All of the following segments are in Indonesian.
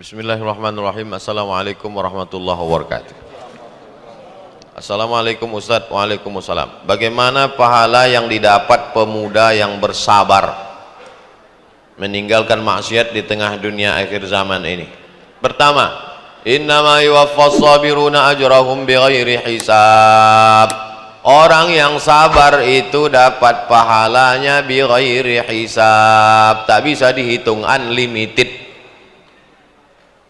Bismillahirrahmanirrahim. Assalamualaikum warahmatullahi wabarakatuh. Assalamualaikum Ustadz. Waalaikumsalam. Bagaimana pahala yang didapat pemuda yang bersabar meninggalkan maksiat di tengah dunia akhir zaman ini? Pertama, innama yuwaffas sabiruna ajrahum bighairi hisab. Orang yang sabar itu dapat pahalanya bighairi hisab, tak bisa dihitung, unlimited.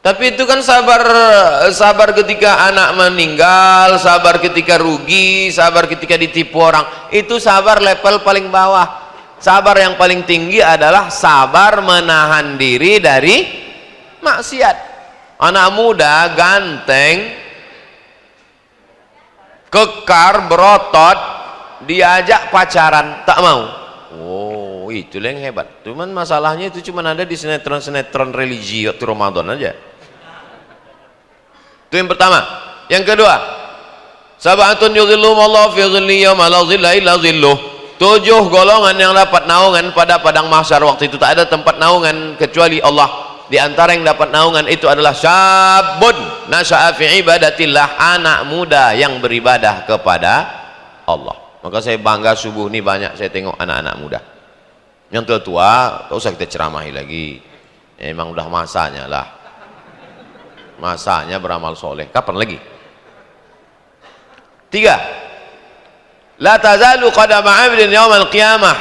Tapi itu kan sabar ketika anak meninggal, sabar ketika rugi, sabar ketika ditipu orang. Itu sabar level paling bawah. Sabar yang paling tinggi adalah sabar menahan diri dari maksiat. Anak muda ganteng, kekar, berotot, diajak pacaran tak mau. Oh, itu yang hebat. Cuman masalahnya itu cuma ada di sinetron-sinetron religi waktu Ramadan aja. Itu yang pertama. Yang kedua, sab'atun yudhilluhumullahu fi dhillihi yawma la dhilla illa dhilluh. 7 golongan yang dapat naungan pada padang mahsyar. Waktu itu tak ada tempat naungan kecuali Allah. Di antara yang dapat naungan itu adalah syabun nasha'a fi ibadatillah, anak muda yang beribadah kepada Allah. Maka saya bangga subuh ini banyak saya tengok anak-anak muda. Yang tua-tua tak usah kita ceramahi lagi. Emang udah masanya lah. Masanya beramal soleh. Kapan lagi? 3. La tazalu qadama 'abdin yaumal qiyamah.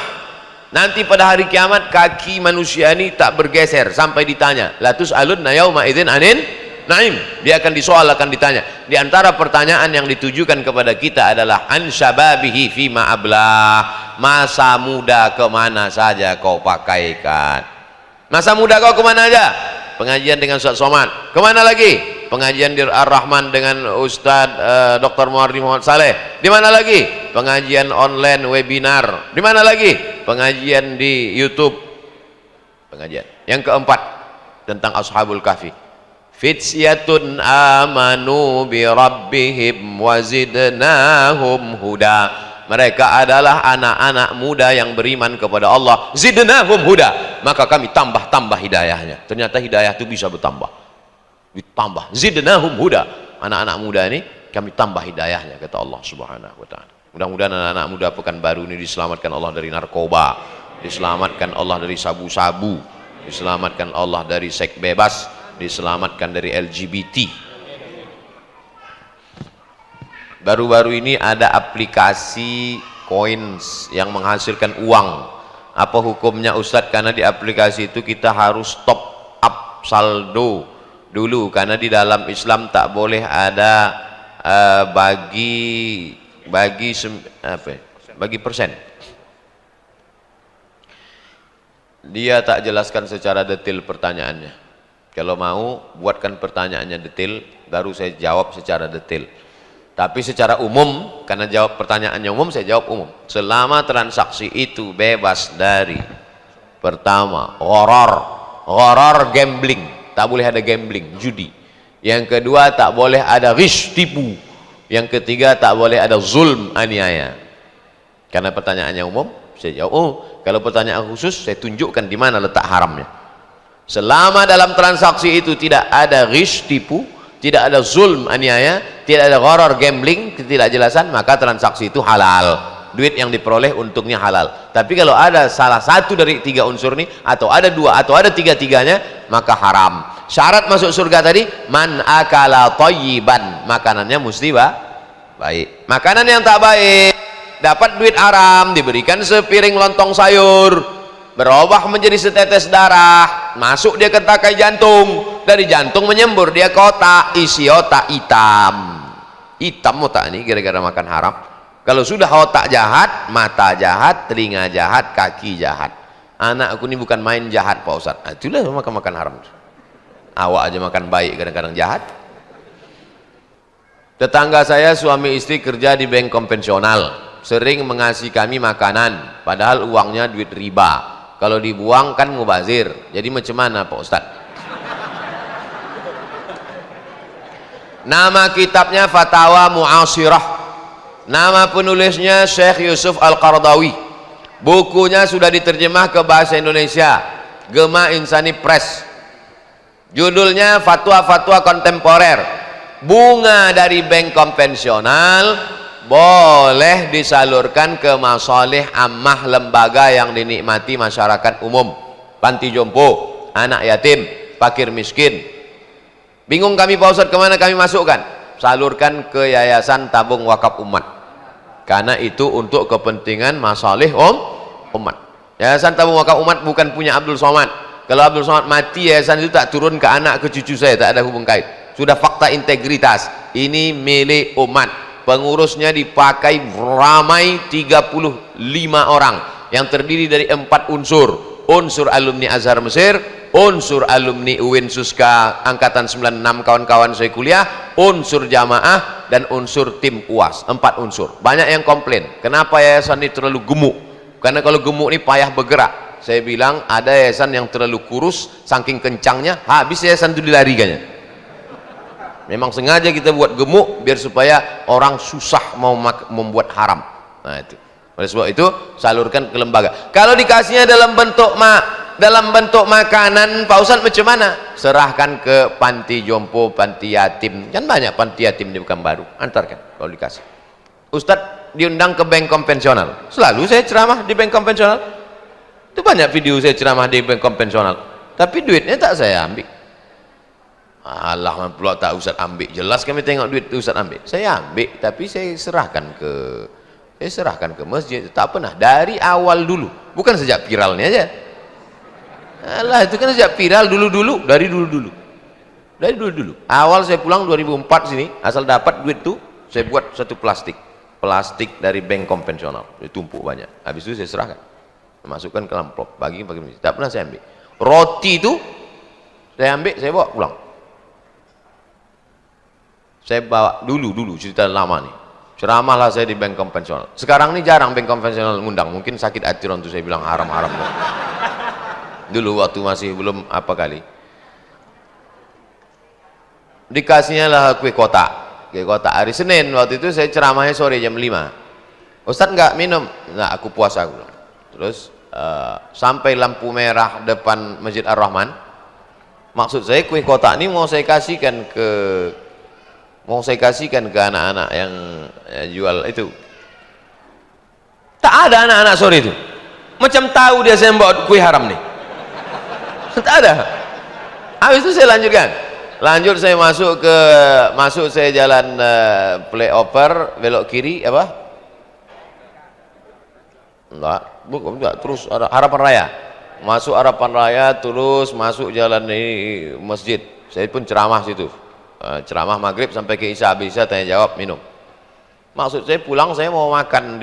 Nanti pada hari kiamat kaki manusia ini tak bergeser sampai ditanya. La tus'alunna yauma idzin anin na'im. Dia akan disoal, akan ditanya. Di antara pertanyaan yang ditujukan kepada kita adalah an syababihi fima ablah. Masa muda kemana saja kau pakaikan? Masa muda kau kemana aja? Pengajian dengan Ustaz Somad. Kemana lagi? Pengajian di Ar-Rahman dengan Ustaz Dr. Muhardi Muhammad Saleh. Di mana lagi? Pengajian online webinar. Di mana lagi? Pengajian di YouTube. Pengajian. Yang keempat tentang Ashabul Kahfi. Fityatun amanu bi rabbihim wa zidnahum huda. Mereka adalah anak-anak muda yang beriman kepada Allah. Zidnahum huda. Maka kami tambah-tambah hidayahnya. Ternyata hidayah itu bisa bertambah. Ditambah. Zidnahum huda. Anak-anak muda ini kami tambah hidayahnya, kata Allah Subhanahu wa taala. Mudah-mudahan anak-anak muda Pekanbaru ini diselamatkan Allah dari narkoba, diselamatkan Allah dari sabu-sabu, diselamatkan Allah dari seks bebas, diselamatkan dari LGBT. Baru-baru ini ada aplikasi coins yang menghasilkan uang. Apa hukumnya Ustadz? Karena di aplikasi itu kita harus top up saldo dulu, karena di dalam Islam tak boleh ada bagi persen. Dia tak jelaskan secara detail pertanyaannya. Kalau mau buatkan pertanyaannya detail, baru saya jawab secara detail. Tapi secara umum, karena jawab pertanyaannya umum, saya jawab umum. Selama transaksi itu bebas dari pertama gharar gambling, tak boleh ada gambling, judi. Yang kedua, tak boleh ada ghish, tipu. Yang ketiga, tak boleh ada zulm, aniaya. Karena pertanyaannya umum, saya jawab umum. Kalau pertanyaan khusus, saya tunjukkan di mana letak haramnya. Selama dalam transaksi itu tidak ada ghish, tipu, tidak ada zulm, aniaya, tidak ada gharar gambling, ketidakjelasan, maka transaksi itu halal. Duit yang diperoleh untungnya halal. Tapi kalau ada salah satu dari 3 unsur ini, atau ada 2, atau ada 3-tiganya, maka haram. Syarat masuk surga tadi, man akala thayyiban, makanannya mesti baik. Makanan yang tak baik, dapat duit haram, diberikan sepiring lontong sayur, berubah menjadi setetes darah, masuk dia ke takai jantung, dari jantung menyembur dia ke otak, isi otak hitam otak ini gara-gara makan haram. Kalau sudah otak jahat, mata jahat, telinga jahat, kaki jahat. Anakku ini bukan main jahat Pak Ustadz. Nah, itulah makan haram. Awak aja makan baik kadang-kadang jahat. Tetangga saya suami istri kerja di bank konvensional, sering mengasih kami makanan, padahal uangnya duit riba. Kalau dibuang kan mubazir. Jadi macam mana Pak Ustadz? Nama kitabnya Fatawa Mu'asirah. Nama penulisnya Syekh Yusuf Al-Qaradawi. Bukunya sudah diterjemah ke bahasa Indonesia, Gema Insani Press. Judulnya fatwa-fatwa kontemporer. Bunga dari bank konvensional boleh disalurkan ke masalih ammah, lembaga yang dinikmati masyarakat umum, panti jompo, anak yatim, fakir miskin. Bingung kami Pak Ustadz, kemana kami masukkan? Salurkan ke yayasan tabung wakaf umat, karena itu untuk kepentingan masalih umat. Yayasan tabung wakaf umat bukan punya Abdul Somad. Kalau Abdul Somad mati, yayasan itu tak turun ke anak, ke cucu saya, tak ada hubung kait. Sudah fakta integritas, ini milik umat. Pengurusnya dipakai ramai 35 orang yang terdiri dari 4 unsur. Unsur alumni Azhar Mesir, unsur alumni UIN Suska angkatan 96 kawan-kawan saya kuliah, unsur jamaah, dan unsur tim UAS. 4 unsur. Banyak yang komplain, kenapa yayasan ini terlalu gemuk? Karena kalau gemuk ini payah bergerak. Saya bilang ada yayasan yang terlalu kurus, saking kencangnya habis yayasan itu dilarikannya. Memang sengaja kita buat gemuk biar supaya orang susah mau membuat haram. Nah itu. Oleh sebab itu salurkan ke lembaga. Kalau dikasihnya dalam bentuk makanan, Pak Ustadz macam mana? Serahkan ke panti jompo, panti yatim. Kan banyak panti yatim di Pekanbaru. Antarkan kalau dikasih. Ustadz diundang ke bank konvensional. Selalu saya ceramah di bank konvensional. Itu banyak video saya ceramah di bank konvensional. Tapi duitnya tak saya ambil. Allah pula tak Ustaz ambil, jelas kami tengok duit itu Ustaz ambil. Saya ambil, tapi saya serahkan ke masjid. Tak pernah, dari awal dulu, bukan sejak viralnya aja. Allah, itu kan sejak viral dulu-dulu, dari dulu-dulu. Awal saya pulang 2004 sini, asal dapat duit itu saya buat satu plastik dari bank konvensional, ditumpuk banyak. Habis itu saya serahkan, masukkan ke amplop, bagi masjid. Tak pernah saya ambil. Roti itu saya ambil, saya bawa pulang. Saya bawa dulu cerita lama nih, ceramahlah saya di bank konvensional. Sekarang ini jarang bank konvensional ngundang, mungkin sakit hati orang tuh saya bilang haram-haram. Dulu waktu masih belum apa kali, dikasihnya lah kue kotak hari Senin. Waktu itu saya ceramahnya sore jam 5. Ustadz nggak minum? Nah, aku puasa aku. Terus sampai lampu merah depan Masjid Ar-Rahman. Maksud saya kue kotak ini mau saya kasihkan ke anak-anak yang jual itu. Tak ada anak-anak sore itu, macam tahu dia saya bawa kue haram nih. Tak ada. Habis itu saya lanjut saya masuk saya jalan flyover belok kiri apa? Enggak, terus ada Harapan Raya. Masuk Harapan Raya terus masuk jalan ini masjid. Saya pun ceramah situ. Ceramah maghrib sampai ke Isya, habis Isya tanya jawab, minum. Maksud saya pulang saya mau makan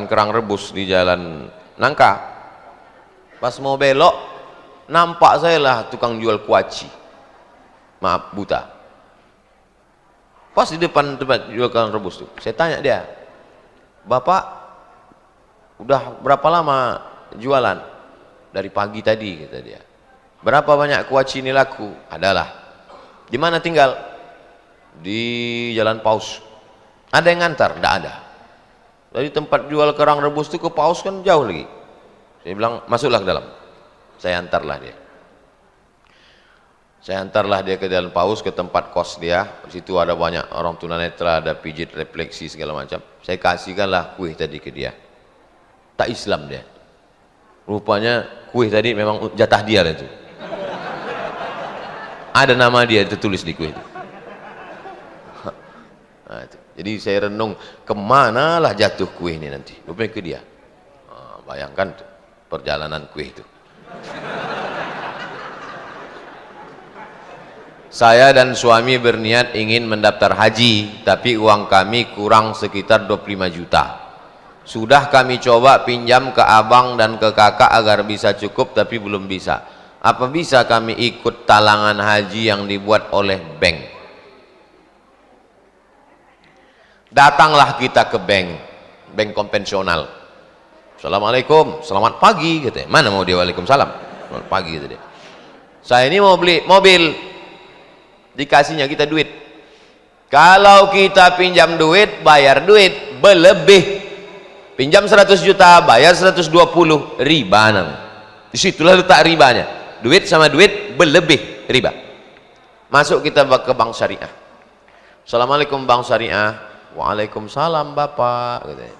kerang rebus di jalan Nangka. Pas mau belok nampak saya lah tukang jual kuaci, maaf buta, pas di depan tempat jual kerang rebus tuh. Saya tanya dia, Bapak udah berapa lama jualan? Dari pagi tadi, kata dia. Berapa banyak kuaci ini laku? Adalah. Di mana tinggal? Di Jalan Paus. Ada yang ngantar? Tidak ada. Dari tempat jual kerang rebus itu ke Paus kan jauh lagi. Saya bilang, masuklah ke dalam. Saya antarlah dia ke Jalan Paus, ke tempat kos dia. Di situ ada banyak orang tunanetra, ada pijit refleksi segala macam. Saya kasihkanlah kue tadi ke dia. Tak Islam dia. Rupanya kue tadi memang jatah dia lah itu. Ada nama dia tertulis di kue itu. Nah, itu. Jadi saya renung, kemanalah jatuh kue ini nanti? Rupanya ke dia. Bayangkan tuh, perjalanan kue itu. Saya dan suami berniat ingin mendaftar haji, tapi uang kami kurang sekitar 25 juta. Sudah kami coba pinjam ke abang dan ke kakak agar bisa cukup, tapi belum bisa. Apa bisa kami ikut talangan haji yang dibuat oleh bank? Datanglah kita ke bank konvensional. Assalamualaikum, selamat pagi, katanya. Mana mau dia waalaikumsalam? Selamat pagi, gitu dia. Saya ini mau beli mobil, dikasihnya kita duit. Kalau kita pinjam duit, bayar duit berlebih. Pinjam 100 juta, bayar 120, riba namanya. Disitulah letak ribanya. duit sama duit berlebih riba. Masuk kita ke bank syariah. Assalamualaikum bank syariah. Waalaikumsalam bapak, katanya.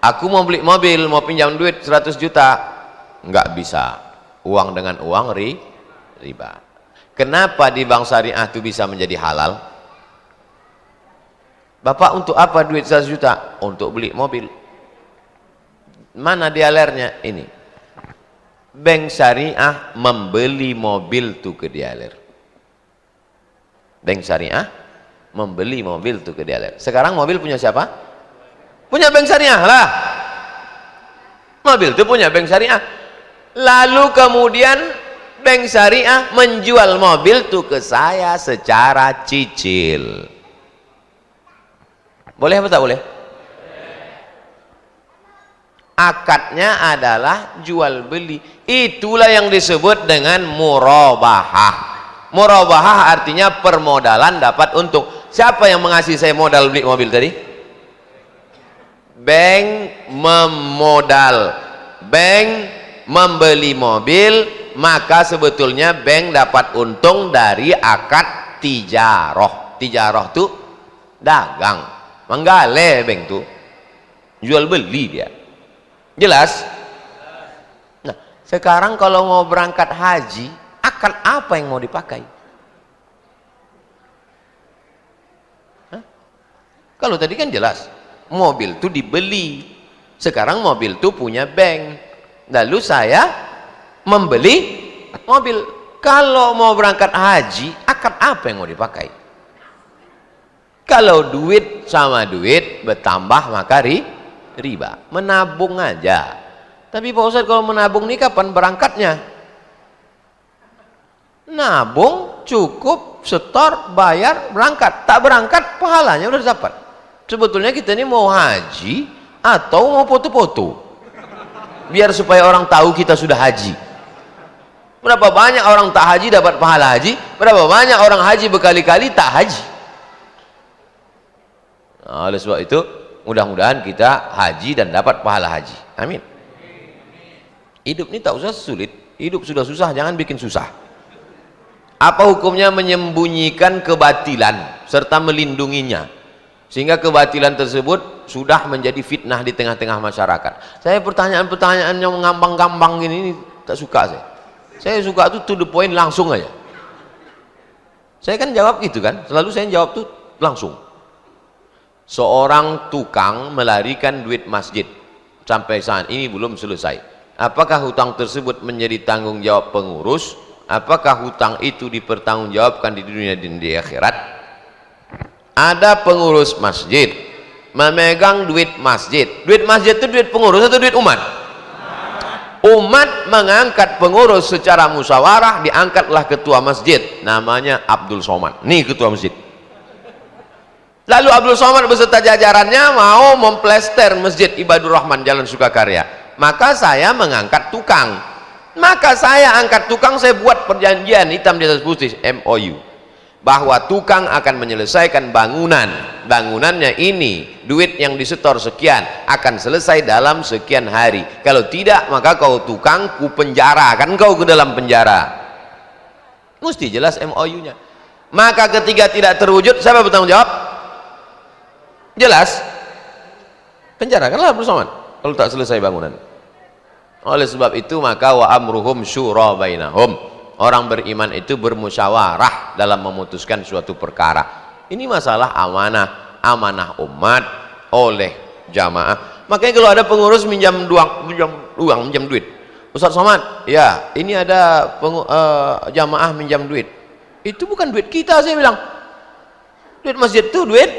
Aku mau beli mobil, mau pinjam duit 100 juta. Enggak bisa. Uang dengan uang riba. Kenapa di bank syariah itu bisa menjadi halal? Bapak untuk apa duit 100 juta? Untuk beli mobil. Mana dialernya? Ini. Bank syariah membeli mobil tuh ke dialer. Bank syariah membeli mobil tuh ke dialer. Sekarang mobil punya siapa? Punya bank syariah lah. Mobil itu punya bank syariah. Lalu kemudian bank syariah menjual mobil tuh ke saya secara cicil. Boleh apa tak boleh? Akadnya adalah jual beli. Itulah yang disebut dengan murabahah. Murabahah artinya permodalan dapat untung. Siapa yang mengasih saya modal beli mobil tadi? Bank memodal. Bank membeli mobil, maka sebetulnya bank dapat untung dari akad tijaroh. Tijaroh itu dagang, menggale bank itu jual beli dia. Jelas? Nah, sekarang kalau mau berangkat haji, akad apa yang mau dipakai? Hah? Kalau tadi kan jelas, mobil itu dibeli. Sekarang mobil itu punya bank. Lalu saya membeli mobil. Kalau mau berangkat haji, akad apa yang mau dipakai? Kalau duit sama duit bertambah maka riba. Menabung aja. Tapi Pak Ustadz, kalau menabung ini kapan berangkatnya? Nabung cukup setor, bayar, berangkat. Tak berangkat pahalanya udah dapat. Sebetulnya kita ini mau haji atau mau foto-foto, biar supaya orang tahu kita sudah haji. Berapa banyak orang tak haji dapat pahala haji, berapa banyak orang haji berkali-kali tak haji. Nah, oleh sebab itu mudah-mudahan kita haji dan dapat pahala haji. Amin. Hidup ini tak usah sulit. Hidup sudah susah, jangan bikin susah. Apa hukumnya menyembunyikan kebatilan serta melindunginya, sehingga kebatilan tersebut sudah menjadi fitnah di tengah-tengah masyarakat? Saya pertanyaan-pertanyaan yang ngambang-ngambang ini tak suka saya. Saya suka tuh to the point, langsung aja. Saya kan jawab gitu kan, selalu saya jawab tuh langsung. Seorang tukang melarikan duit masjid sampai saat ini belum selesai. Apakah hutang tersebut menjadi tanggung jawab pengurus? Apakah hutang itu dipertanggungjawabkan di dunia dan di akhirat? Ada pengurus masjid memegang duit masjid. Duit masjid itu duit pengurus atau duit umat? Umat mengangkat pengurus secara musyawarah, diangkatlah ketua masjid, namanya Abdul Somad. Nih ketua masjid. Lalu Abdul Somad beserta jajarannya mau memplester masjid Ibadur Rahman Jalan Sukakarya. Maka saya mengangkat tukang. Maka saya angkat tukang, saya buat perjanjian hitam di atas putih, MOU, bahwa tukang akan menyelesaikan bangunan. Bangunannya ini, duit yang disetor sekian, akan selesai dalam sekian hari. Kalau tidak, maka kau tukang, ku penjara, kan kau ke dalam penjara. Mesti jelas MOU-nya. Maka ketika tidak terwujud, siapa bertanggung jawab? Jelas, penjarakanlah bersama kalau tak selesai bangunan. Oleh sebab itu maka wa amruhum syura bainahum, orang beriman itu bermusyawarah dalam memutuskan suatu perkara. Ini masalah amanah, amanah umat oleh jamaah. Makanya kalau ada pengurus minjam duit, Ustaz Somad, ya ini ada jamaah minjam duit, itu bukan duit kita. Saya bilang duit masjid itu duit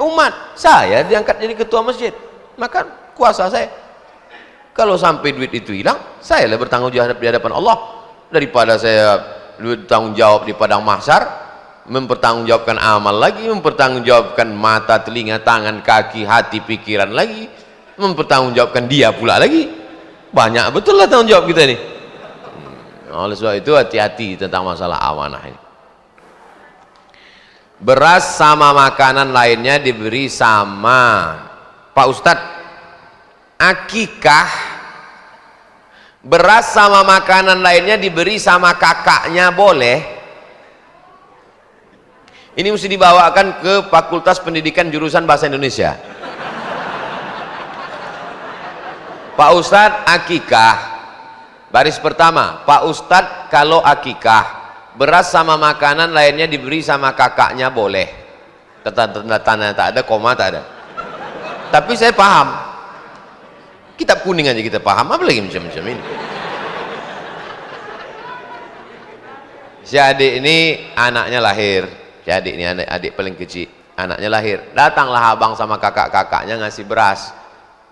umat. Saya diangkat jadi ketua masjid, maka kuasa saya. Kalau sampai duit itu hilang, saya lah bertanggung jawab di hadapan Allah, daripada saya bertanggung jawab di padang mahsyar, mempertanggungjawabkan amal lagi, mempertanggungjawabkan mata, telinga, tangan, kaki, hati, pikiran lagi, mempertanggungjawabkan dia pula lagi. Banyak betul lah tanggung jawab kita ini. Oleh sebab itu hati-hati tentang masalah amanah ini. Beras sama makanan lainnya diberi sama. Pak Ustadz, akikah beras sama makanan lainnya diberi sama kakaknya boleh? Ini mesti dibawakan ke Fakultas Pendidikan jurusan Bahasa Indonesia. Pak Ustadz, akikah. Baris pertama, Pak Ustadz, kalau akikah beras sama makanan lainnya diberi sama kakaknya boleh? Tanda tak ada, koma tak ada. Tapi saya paham. Kitab kuning aja kita paham, apalagi macam-macam ini. Si adik ini anaknya lahir. Si adik ini adik paling kecil, anaknya lahir. Datanglah abang sama kakak-kakaknya ngasih beras.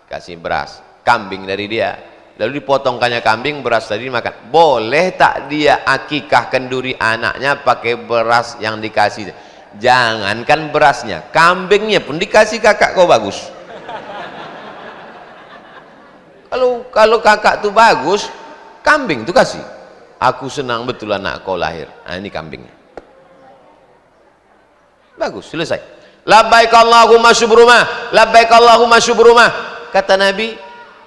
Kasih beras, kambing dari dia. Lalu dipotongkannya kambing, beras tadi dimakan. Boleh tak dia akikah kenduri anaknya pakai beras yang dikasih? Jangankan berasnya, kambingnya pun dikasih kakak kau bagus. Kalau kakak tuh bagus, kambing tuh kasih. Aku senang betul anak kau lahir. Nah, ini kambingnya. Bagus, selesai. Labbaik Allahumma syubrumah, labbaik Allahumma syubrumah. Kata Nabi,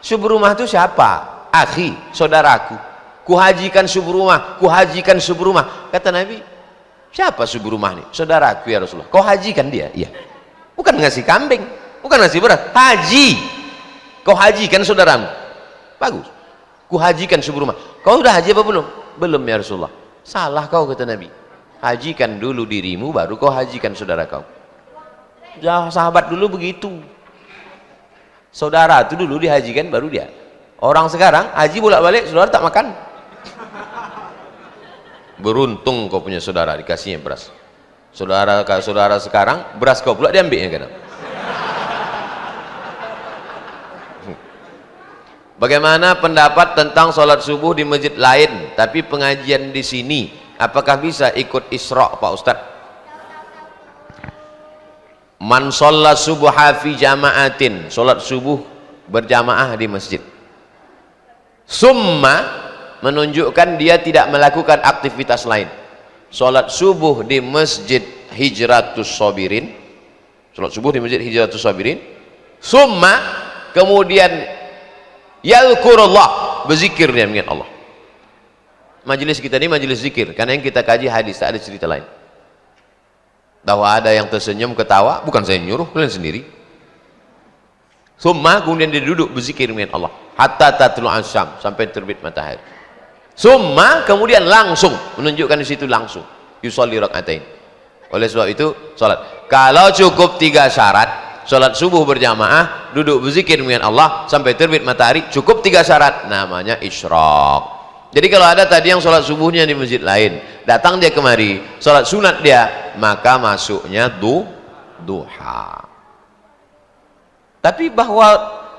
syubrumah itu siapa? Akhi, saudaraku. Kuhajikan syubrumah, kuhajikan syubrumah. Kata Nabi, siapa syubrumah nih? Saudaraku ya Rasulullah. Kau hajikan dia? Iya. Bukan ngasih kambing, bukan ngasih beras, haji. Kau hajikan saudaramu. Bagus. Kuhajikan syubrumah. Kau udah haji apa belum? Belum ya Rasulullah. Salah kau, kata Nabi. Hajikan dulu dirimu, baru kau hajikan saudara kau. Ya, sahabat dulu begitu. Saudara itu dulu dihajikan, baru dia. Orang sekarang haji bolak-balik, saudara tak makan. Beruntung kau punya saudara, dikasihnya beras. Saudara sekarang beras kau pula diambilnya kadang. Bagaimana pendapat tentang sholat subuh di masjid lain tapi pengajian di sini? Apakah bisa ikut Isra, Pak Ustadz? Man sholat subuh fi jama'atin, sholat subuh berjamaah di masjid. Summa menunjukkan dia tidak melakukan aktivitas lain. Sholat subuh di masjid Hijratus Sabirin, sholat subuh di masjid Hijratus Sabirin. Summa kemudian yalkurullah, berzikir dia mengingat Allah. Majelis kita ini majelis zikir, karena yang kita kaji hadis, tak ada cerita lain. Bahwa ada yang tersenyum ketawa, bukan saya nyuruh, kalian sendiri. Summa kemudian dia duduk berzikir mengingat Allah hatta tatlu asyam, sampai terbit matahari. Summa kemudian langsung menunjukkan di situ langsung yusolli rakaatain. Oleh sebab itu salat kalau cukup 3 syarat, salat subuh berjamaah, duduk berzikir mengingat Allah sampai terbit matahari, cukup 3 syarat, namanya isyraq. Jadi kalau ada tadi yang sholat subuhnya di masjid lain, datang dia kemari, sholat sunat dia, maka masuknya duha. Tapi bahwa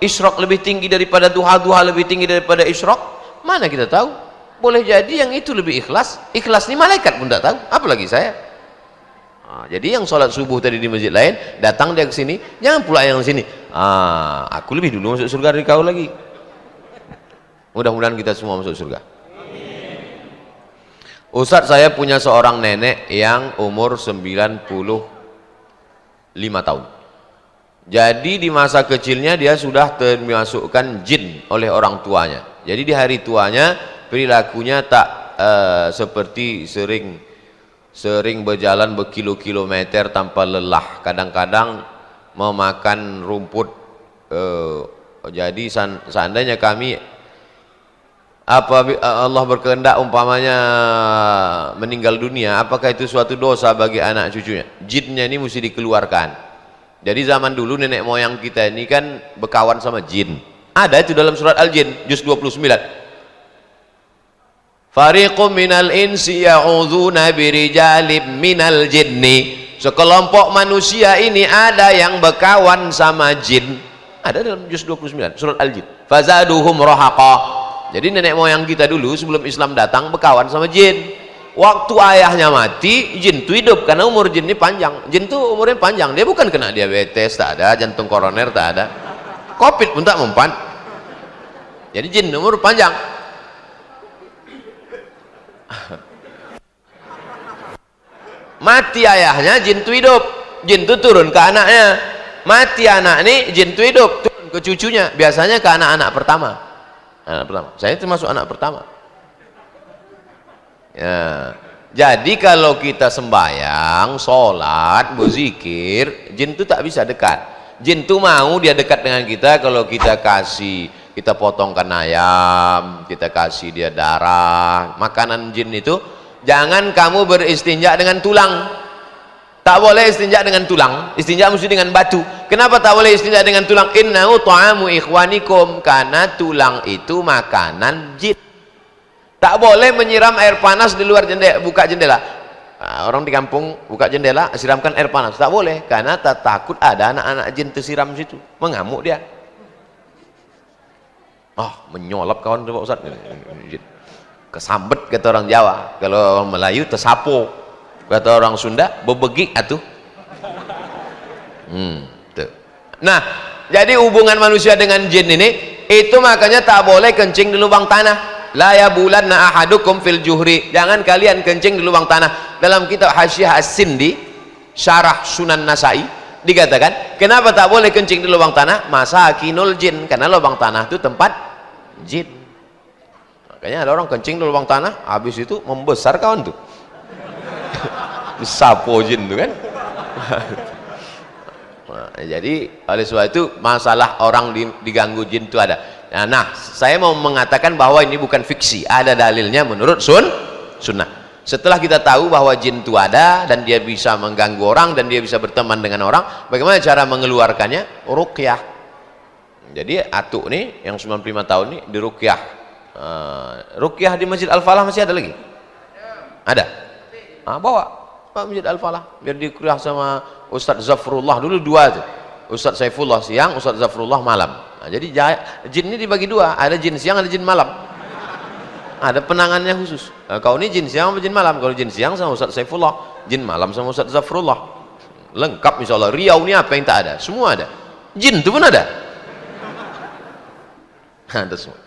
isyraq lebih tinggi daripada duha, duha lebih tinggi daripada isyraq, mana kita tahu? Boleh jadi yang itu lebih ikhlas. Ikhlas ini malaikat pun tak tahu, apalagi saya. Nah, jadi yang sholat subuh tadi di masjid lain, datang dia ke sini, jangan pula yang sini. Aku lebih dulu masuk surga dari kau lagi. Mudah-mudahan kita semua masuk surga. Ustadz, saya punya seorang nenek yang umur 95 tahun. Jadi di masa kecilnya dia sudah termasukkan jin oleh orang tuanya. Jadi di hari tuanya perilakunya tak seperti sering berjalan berkilo-kilometer tanpa lelah. Kadang-kadang memakan rumput. Jadi seandainya kami Allah berkehendak umpamanya meninggal dunia, apakah itu suatu dosa bagi anak cucunya? Jinnya ini mesti dikeluarkan. Jadi zaman dulu nenek moyang kita ini kan berkawan sama jin. Ada itu dalam surat Al-Jin juz 29. Fariqum minal insi ya'udzuuna birijalib minal jinni. Sekelompok manusia ini ada yang berkawan sama jin. Ada dalam juz 29 surat Al-Jin. Fazaduhum rahaqa. Jadi nenek moyang kita dulu sebelum Islam datang berkawan sama jin. Waktu ayahnya mati, jin itu hidup karena umur jin ini panjang. Jin itu umurnya panjang, dia bukan kena diabetes, tak ada, jantung koroner tak ada, covid pun tak mempan. Jadi jin umur panjang. Mati ayahnya, jin itu hidup. Jin itu turun ke anaknya. Mati anak ini, jin itu hidup, turun ke cucunya. Biasanya ke anak-anak pertama. Anak pertama. Saya termasuk anak pertama. Ya. Jadi kalau kita sembahyang, sholat, berzikir, jin itu tak bisa dekat. Jin itu mau dia dekat dengan kita kalau kita kasih, kita potongkan ayam, kita kasih dia darah. Makanan jin itu, jangan kamu beristinja dengan tulang. Tak boleh istinja dengan tulang, istinja mesti dengan batu. Kenapa tak boleh istinja dengan tulang? Innahu ta'amu ikhwanikum, karena tulang itu makanan jin. Tak boleh menyiram air panas di luar jendela, buka jendela. Nah, orang di kampung buka jendela, siramkan air panas. Tak boleh, karena tak takut ada anak-anak jin tersiram situ, mengamuk dia. Menyolap kawan Pak Ustaz. Kesambet kata orang Jawa. Kalau orang Melayu tersapo. Kata orang Sunda bebegik atuh. Tuh. Nah, jadi hubungan manusia dengan jin ini, itu makanya tak boleh kencing di lubang tanah. La yabulanna ahadukum fil juhri, jangan kalian kencing di lubang tanah. Dalam kitab Hasyiah As-Sindi syarah Sunan Nasai dikatakan, kenapa tak boleh kencing di lubang tanah? Masakinul jin, karena lubang tanah itu tempat jin. Makanya ada orang kencing di lubang tanah, habis itu membesar kawan tuh. Disapo jin tuh kan. Jadi oleh sebab itu masalah orang diganggu jin itu ada. Nah, saya mau mengatakan bahwa ini bukan fiksi, ada dalilnya menurut sunnah. Setelah kita tahu bahwa jin itu ada dan dia bisa mengganggu orang dan dia bisa berteman dengan orang, bagaimana cara mengeluarkannya? Ruqyah. Jadi atuk nih yang 95 tahun nih di ruqyah. Ruqyah di Masjid Al-Falah masih ada lagi? Ada? Bawa Pak Masjid Al-Falah biar dikuliah sama Ustadz Zafrullah, dulu dua tuh, Ustadz Saifullah siang, Ustadz Zafrullah malam. Nah, jadi jin ini dibagi dua, ada jin siang, ada jin malam, ada penangannya khusus. Kau ini jin siang sama jin malam. Kalau jin siang sama Ustadz Saifullah, jin malam sama Ustadz Zafrullah, lengkap insyaallah. Riau ini apa yang tak ada, semua ada. Jin itu pun ada. Ada semua.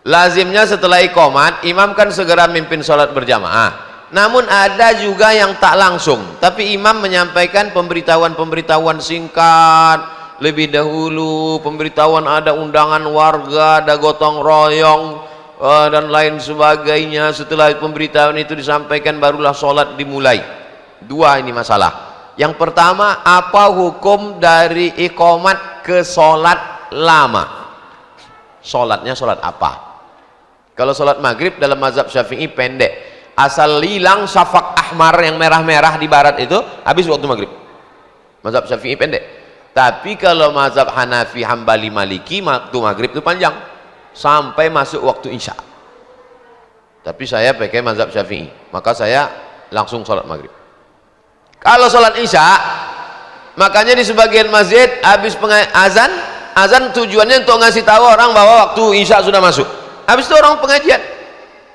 Lazimnya setelah iqamat, imam kan segera mimpin sholat berjamaah. Namun ada juga yang tak langsung, tapi imam menyampaikan pemberitahuan singkat lebih dahulu, pemberitahuan ada undangan warga, ada gotong royong dan lain sebagainya. Setelah pemberitahuan itu disampaikan barulah sholat dimulai. Dua ini masalah. Yang pertama, apa hukum dari iqamat ke sholat lama? Sholatnya sholat apa? Kalau sholat maghrib dalam mazhab Syafi'i pendek, asal hilang syafaq ahmar yang merah-merah di barat itu habis waktu maghrib. Mazhab Syafi'i pendek. Tapi kalau mazhab Hanafi, Hambali, Maliki, waktu maghrib itu panjang sampai masuk waktu isya. Tapi saya pakai mazhab Syafi'i, maka saya langsung sholat maghrib. Kalau sholat isya, makanya di sebagian masjid habis azan tujuannya untuk ngasih tahu orang bahwa waktu isya sudah masuk. Habis itu orang pengajian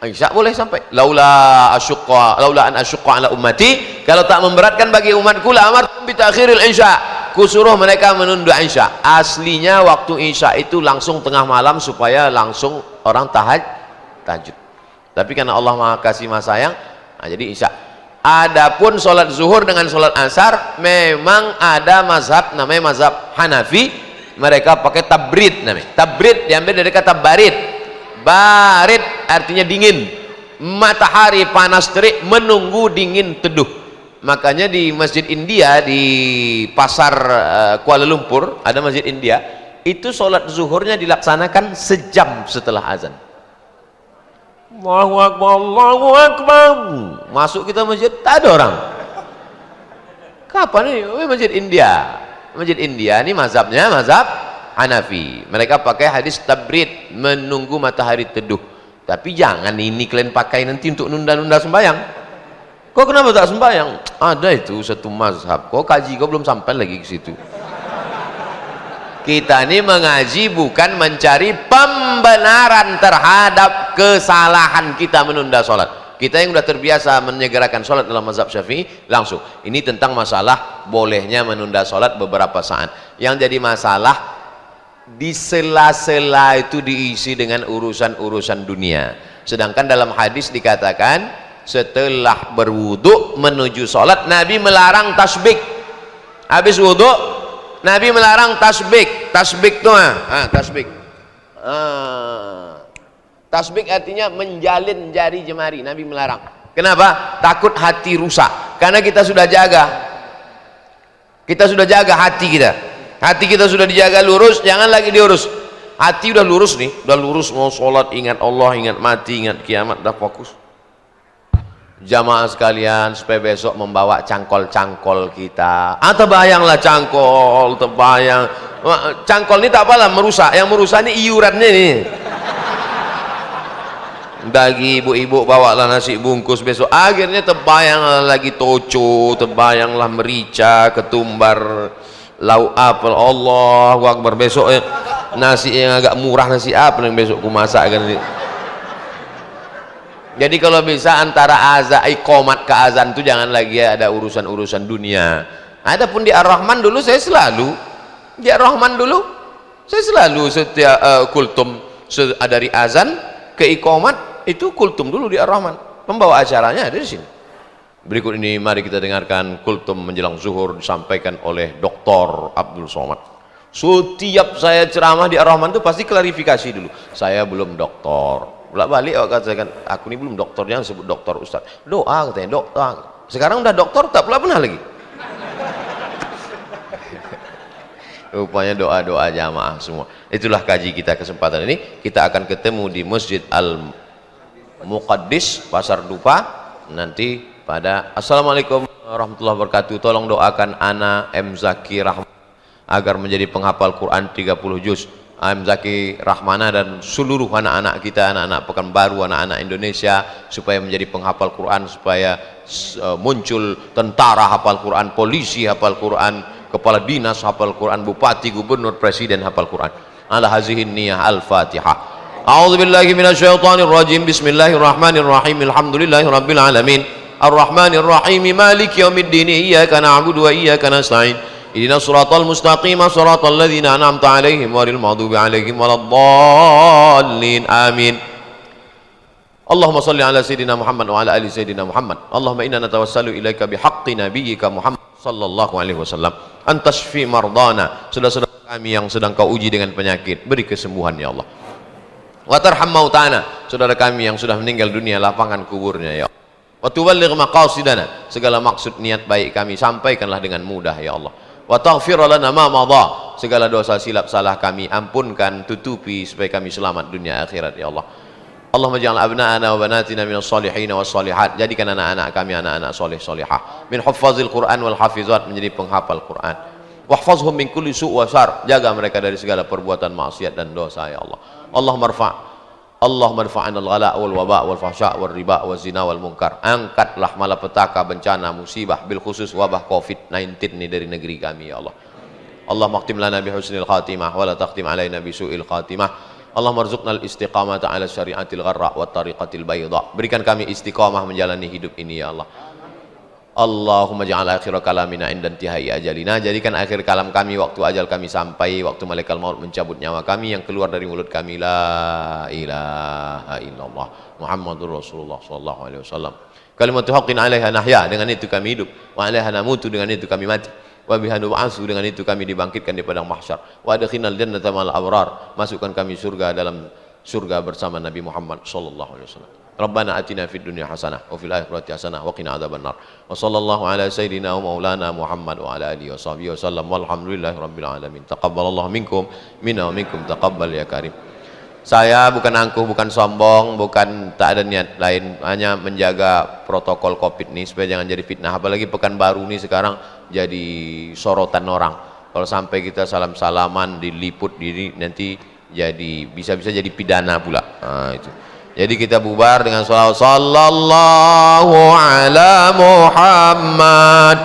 isya boleh sampai laula an asyqa ala ummati, kalau tak memberatkan bagi umatku la amartum bi ta'khiril isya, kusuruh mereka menunda isya. Aslinya waktu isya itu langsung tengah malam supaya langsung orang tahajud. Tapi karena Allah Maha Kasih Maha Sayang, jadi isya. Adapun sholat zuhur dengan sholat asar memang ada mazhab namanya mazhab Hanafi, mereka pakai tabrid namanya. Tabrid diambil dari kata barid. Barid artinya dingin, matahari panas terik menunggu dingin teduh. Makanya di masjid India di pasar Kuala Lumpur ada masjid India, itu sholat zuhurnya dilaksanakan sejam setelah azan. Allahu Akbar, Allahu Akbar. Masuk kita masjid tak ada orang. Kapan ini? Masjid India. Masjid India ini mazhabnya mazhab Hanafi, mereka pakai hadis tabrid, menunggu matahari teduh. Tapi jangan ini kalian pakai nanti untuk nunda-nunda sembahyang. Kok kenapa tak sembahyang? Ada itu satu mazhab. Kok kaji, kok belum sampai lagi ke situ. Kita ini mengaji bukan mencari pembenaran terhadap kesalahan kita menunda sholat. Kita yang sudah terbiasa menyegerakan sholat dalam mazhab Syafi'i langsung. Ini tentang masalah bolehnya menunda sholat beberapa saat. Yang jadi masalah di sela-sela itu diisi dengan urusan-urusan dunia. Sedangkan dalam hadis dikatakan setelah berwudu menuju sholat Nabi melarang tasbih. Habis wudu Nabi melarang tasbih. Tasbih tuh tasbih. Tasbik artinya menjalin jari jemari, Nabi melarang. Kenapa? Takut hati rusak. Karena kita sudah jaga. Kita sudah jaga hati kita. Hati kita sudah dijaga lurus, jangan lagi diurus. Hati udah lurus nih, udah lurus mau sholat, ingat Allah, ingat mati, ingat kiamat, udah fokus. Jamaah sekalian, supaya besok membawa cangkol-cangkol kita. Terbayanglah cangkol, terbayang. Cangkol ini tak apalah merusak, yang merusak ini iurannya nih. Bagi ibu-ibu bawalah nasi bungkus besok, akhirnya terbayang lagi toco, terbayanglah merica, ketumbar, lauk apel. Allahu Akbar. Besok nasi yang agak murah, nasi apa yang besok ku masak kan. Jadi kalau bisa antara azan iqamat ke azan itu jangan lagi ada urusan-urusan dunia. Adapun di Ar-Rahman dulu saya selalu di Ar-Rahman dulu saya selalu setiap kultum dari azan ke iqamat itu kultum dulu di Ar-Rahman. Pembawa acaranya ada di sini. Berikut ini mari kita dengarkan kultum menjelang zuhur disampaikan oleh Dr. Abdul Somad. Setiap saya ceramah di Ar-Rahman itu pasti klarifikasi dulu. Saya belum doktor. Bolak-balik katakan, aku ini belum doktor, jangan sebut doktor Ustaz. Doa katanya, dokter. Sekarang udah doktor tak pernah lagi. Rupanya doa-doa jamaah semua. Itulah kaji kita kesempatan ini. Kita akan ketemu di Masjid Al-Muqaddis Pasar Dupa nanti pada Assalamualaikum warahmatullahi wabarakatuh. Tolong doakan Ana M. Zaki Rahman agar menjadi penghafal Quran 30 juz. M. Zaki Rahmana dan seluruh anak-anak kita, anak-anak Pekanbaru, anak-anak Indonesia, supaya menjadi penghafal Quran, supaya muncul tentara hafal Quran, polisi hafal Quran, kepala dinas hafal Quran, bupati, gubernur, presiden hafal Quran. Ala hazihin niyah. Al-Fatihah. A'udzubillahi minasyaitonir rajim. Bismillahirrahmanirrahim. Alhamdulillahi rabbil alamin. Ar-Rahmanir-Rahim. Maliki yaumiddin. Iyyaka na'budu wa iyyaka nasta'in. Ihdinas siratal mustaqim, siratal ladzina an'amta 'alaihim ghairil maghdubi 'alaihim waladdallin. Amin. Allahumma shalli ala sayidina Muhammad wa ala ali sayidina Muhammad. Allahumma inna natawassalu ilaika bihaqqi nabiyyika Muhammad sallallahu alaihi wasallam an tashfi mardana. Saudara-saudara kami yang sedang kau uji dengan penyakit, beri kesembuhan ya Allah. Wa tarham mautana, saudara kami yang sudah meninggal dunia, lapangan kuburnya ya Allah. Wa tuballigh maqasidana, segala maksud niat baik kami sampaikanlah dengan mudah ya Allah. Wa taghfir lana ma madha, segala dosa silap salah kami ampunkan, tutupi supaya kami selamat dunia akhirat ya Allah. Allahumma ja'al abna'ana wa banatina minas salihin was salihat, jadikan anak-anak kami anak-anak soleh solehah, min huffazil Quran wal hafizat, menjadi penghafal Quran. Wahfazhum min kulli su' wa syar, jaga mereka dari segala perbuatan maksiat dan dosa ya Allah. Allahumma rfa'na al-ghala wal waba wal fahsya wal riba wal zina wal munkar. Angkatlah malapetaka, bencana, musibah, bil khusus wabah COVID-19 ini dari negeri kami ya Allah. Allahumma khtim lana bi husnil khatimah wa la takhtim alaina bi su'il khatimah. Allahumma rzuqna al-istiqamata ala syari'atil gharra wa tariqatil bayda. Berikan kami istiqamah menjalani hidup ini ya Allah. Allahumma ja'al akhir kalamina inda intihai ajalina, jadikan akhir kalam kami waktu ajal kami sampai, waktu malaikat maut mencabut nyawa kami, yang keluar dari mulut kami la ilaha illallah Muhammadur Rasulullah sallallahu alaihi wasallam. Kalimatu haqqin 'alaiha nahya, dengan itu kami hidup, wa 'alaiha namutu, dengan itu kami mati, wa biha nub'atsu, dengan itu kami dibangkitkan di padang mahsyar, wa adkhilnal jannata ma'al abrar, masukkan kami surga dalam surga bersama Nabi Muhammad sallallahu alaihi wasallam. Rabbana atina fid dunya hasanah wa fil akhirati hasanah wa qina adzabannar. Wa sallallahu ala sayidina wa maulana Muhammad wa ala alihi washabihi wasallam. Walhamdulillahi rabbil alamin. Taqabbalallahu minkum minna wa minkum taqabbal ya karim. Saya bukan angkuh, bukan sombong, bukan tak ada niat lain, hanya menjaga protokol Covid ini supaya jangan jadi fitnah. Apalagi Pekanbaru ini sekarang jadi sorotan orang. Kalau sampai kita salam-salaman diliput diri, nanti jadi bisa-bisa jadi pidana pula. Nah, itu. Jadi kita bubar dengan sallallahu ala Muhammad.